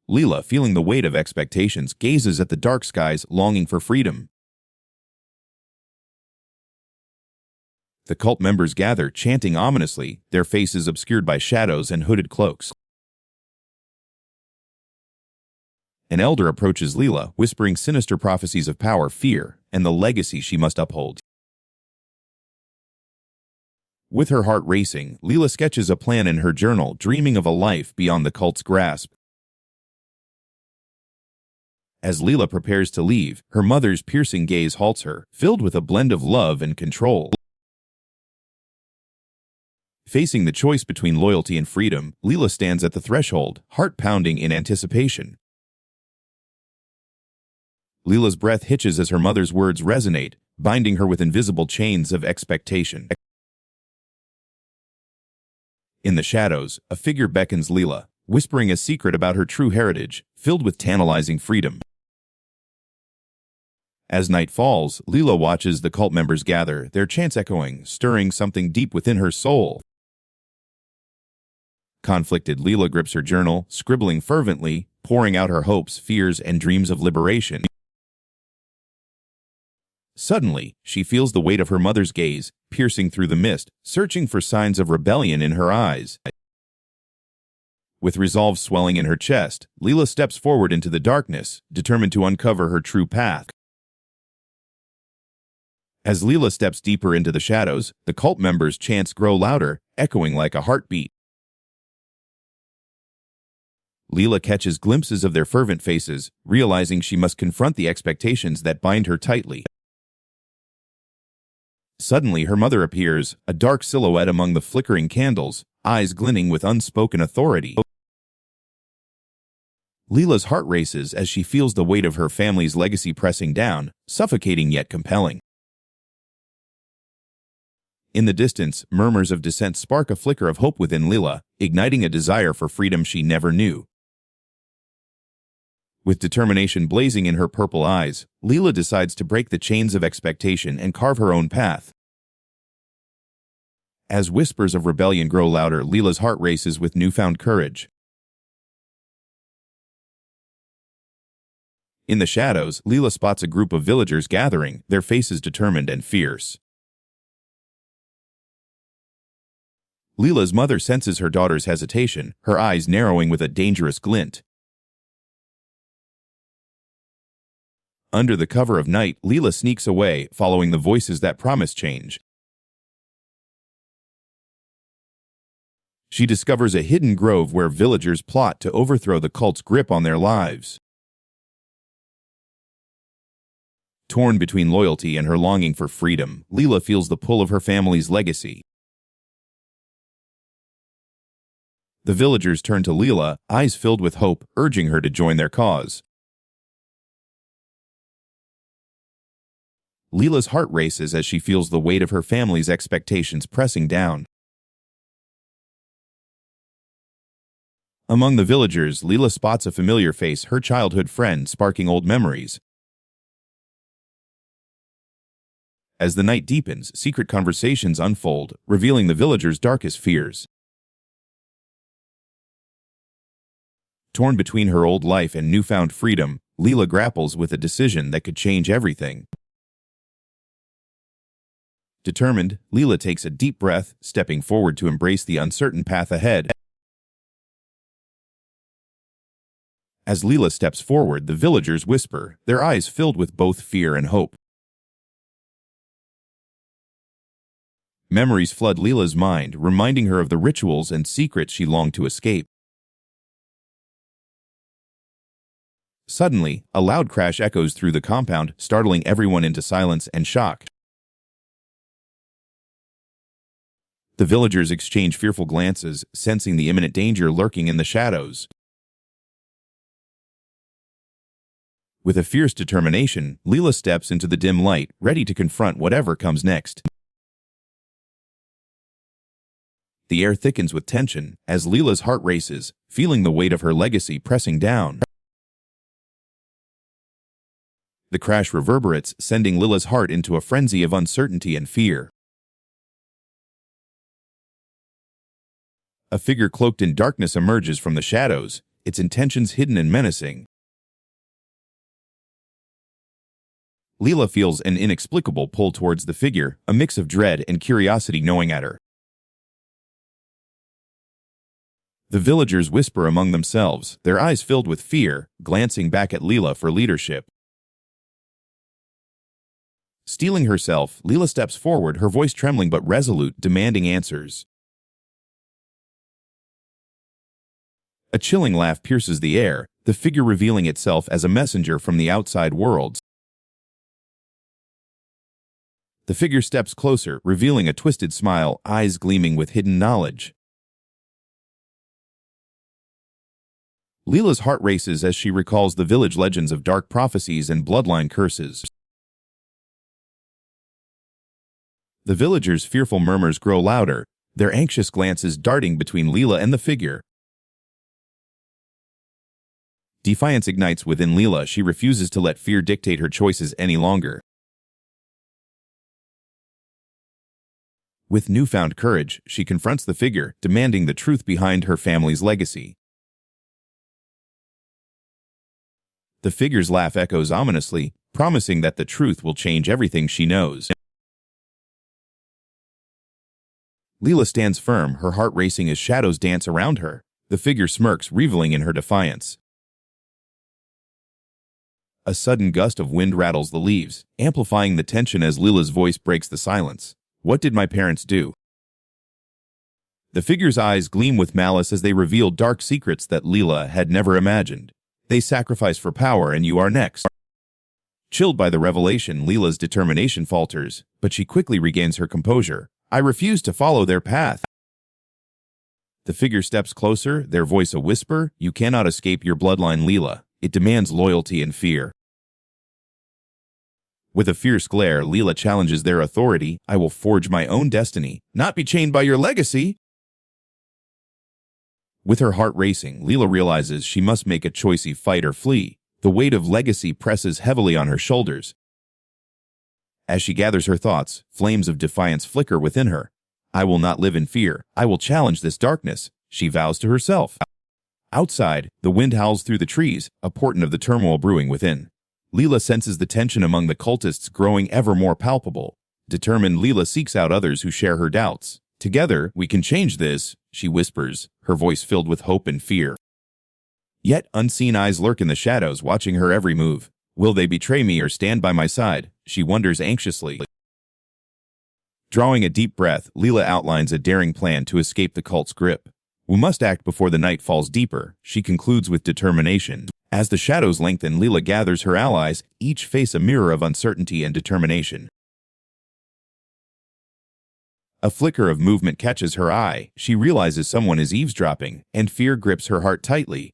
Lila, feeling the weight of expectations, gazes at the dark skies, longing for freedom. The cult members gather, chanting ominously, their faces obscured by shadows and hooded cloaks. An elder approaches Lila, whispering sinister prophecies of power, fear, and the legacy she must uphold. With her heart racing, Lila sketches a plan in her journal, dreaming of a life beyond the cult's grasp. As Lila prepares to leave, her mother's piercing gaze halts her, filled with a blend of love and control. Facing the choice between loyalty and freedom, Lila stands at the threshold, heart pounding in anticipation. Lila's breath hitches as her mother's words resonate, binding her with invisible chains of expectation. In the shadows, a figure beckons Lila, whispering a secret about her true heritage, filled with tantalizing freedom. As night falls, Lila watches the cult members gather, their chants echoing, stirring something deep within her soul. Conflicted, Lila grips her journal, scribbling fervently, pouring out her hopes, fears, and dreams of liberation. Suddenly, she feels the weight of her mother's gaze, piercing through the mist, searching for signs of rebellion in her eyes. With resolve swelling in her chest, Lila steps forward into the darkness, determined to uncover her true path. As Lila steps deeper into the shadows, the cult members' chants grow louder, echoing like a heartbeat. Lila catches glimpses of their fervent faces, realizing she must confront the expectations that bind her tightly. Suddenly, her mother appears, a dark silhouette among the flickering candles, eyes glinting with unspoken authority. Lila's heart races as she feels the weight of her family's legacy pressing down, suffocating yet compelling. In the distance, murmurs of dissent spark a flicker of hope within Lila, igniting a desire for freedom she never knew. With determination blazing in her purple eyes, Lila decides to break the chains of expectation and carve her own path. As whispers of rebellion grow louder, Lila's heart races with newfound courage. In the shadows, Lila spots a group of villagers gathering, their faces determined and fierce. Lila's mother senses her daughter's hesitation, her eyes narrowing with a dangerous glint. Under the cover of night, Lila sneaks away, following the voices that promise change. She discovers a hidden grove where villagers plot to overthrow the cult's grip on their lives. Torn between loyalty and her longing for freedom, Lila feels the pull of her family's legacy. The villagers turn to Lila, eyes filled with hope, urging her to join their cause. Lila's heart races as she feels the weight of her family's expectations pressing down. Among the villagers, Lila spots a familiar face, her childhood friend, sparking old memories. As the night deepens, secret conversations unfold, revealing the villagers' darkest fears. Torn between her old life and newfound freedom, Lila grapples with a decision that could change everything. Determined, Lila takes a deep breath, stepping forward to embrace the uncertain path ahead. As Lila steps forward, the villagers whisper, their eyes filled with both fear and hope. Memories flood Lila's mind, reminding her of the rituals and secrets she longed to escape. Suddenly, a loud crash echoes through the compound, startling everyone into silence and shock. The villagers exchange fearful glances, sensing the imminent danger lurking in the shadows. With a fierce determination, Lila steps into the dim light, ready to confront whatever comes next. The air thickens with tension as Lila's heart races, feeling the weight of her legacy pressing down. The crash reverberates, sending Lila's heart into a frenzy of uncertainty and fear. A figure cloaked in darkness emerges from the shadows, its intentions hidden and menacing. Lila feels an inexplicable pull towards the figure, a mix of dread and curiosity gnawing at her. The villagers whisper among themselves, their eyes filled with fear, glancing back at Lila for leadership. Steeling herself, Lila steps forward, her voice trembling but resolute, demanding answers. A chilling laugh pierces the air, the figure revealing itself as a messenger from the outside world. The figure steps closer, revealing a twisted smile, eyes gleaming with hidden knowledge. Lila's heart races as she recalls the village legends of dark prophecies and bloodline curses. The villagers' fearful murmurs grow louder, their anxious glances darting between Lila and the figure. Defiance ignites within Lila. She refuses to let fear dictate her choices any longer. With newfound courage, she confronts the figure, demanding the truth behind her family's legacy. The figure's laugh echoes ominously, promising that the truth will change everything she knows. Lila stands firm, her heart racing as shadows dance around her. The figure smirks, reveling in her defiance. A sudden gust of wind rattles the leaves, amplifying the tension as Lila's voice breaks the silence. What did my parents do? The figure's eyes gleam with malice as they reveal dark secrets that Lila had never imagined. They sacrifice for power and you are next. Chilled by the revelation, Lila's determination falters, but she quickly regains her composure. I refuse to follow their path. The figure steps closer, their voice a whisper. You cannot escape your bloodline, Lila. It demands loyalty and fear. With a fierce glare, Lila challenges their authority. I will forge my own destiny, not be chained by your legacy. With her heart racing, Lila realizes she must make a choice: fight or flee. The weight of legacy presses heavily on her shoulders. As she gathers her thoughts, flames of defiance flicker within her. I will not live in fear. I will challenge this darkness, she vows to herself. Outside, the wind howls through the trees, a portent of the turmoil brewing within. Lila senses the tension among the cultists growing ever more palpable. Determined, Lila seeks out others who share her doubts. Together, we can change this, she whispers, her voice filled with hope and fear. Yet unseen eyes lurk in the shadows, watching her every move. Will they betray me or stand by my side? She wonders anxiously. Drawing a deep breath, Lila outlines a daring plan to escape the cult's grip. We must act before the night falls deeper, she concludes with determination. As the shadows lengthen, Lila gathers her allies, each face a mirror of uncertainty and determination. A flicker of movement catches her eye. She realizes someone is eavesdropping, and fear grips her heart tightly.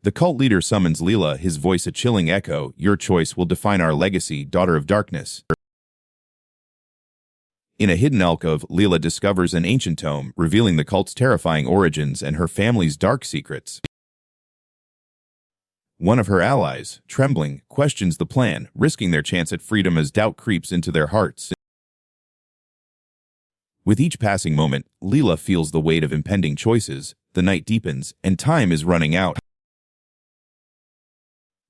The cult leader summons Lila, his voice a chilling echo. Your choice will define our legacy, daughter of darkness. In a hidden alcove, Lila discovers an ancient tome, revealing the cult's terrifying origins and her family's dark secrets. One of her allies, trembling, questions the plan, risking their chance at freedom as doubt creeps into their hearts. With each passing moment, Lila feels the weight of impending choices. The night deepens, and time is running out.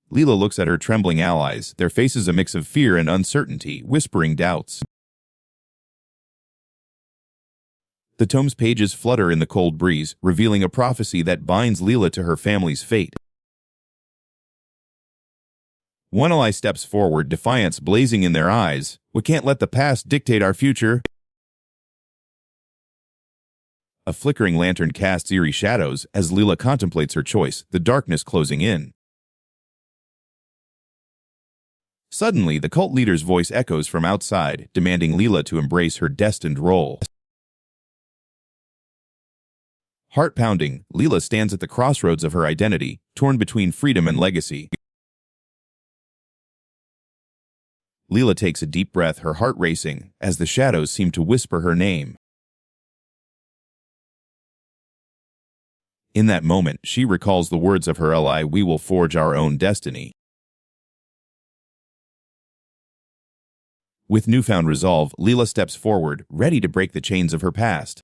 Lila looks at her trembling allies, their faces a mix of fear and uncertainty, whispering doubts. The tome's pages flutter in the cold breeze, revealing a prophecy that binds Lila to her family's fate. One ally steps forward, defiance blazing in their eyes. We can't let the past dictate our future. A flickering lantern casts eerie shadows as Lila contemplates her choice, the darkness closing in. Suddenly, the cult leader's voice echoes from outside, demanding Lila to embrace her destined role. Heart-pounding, Lila stands at the crossroads of her identity, torn between freedom and legacy. Lila takes a deep breath, her heart racing, as the shadows seem to whisper her name. In that moment, she recalls the words of her ally, we will forge our own destiny. With newfound resolve, Lila steps forward, ready to break the chains of her past.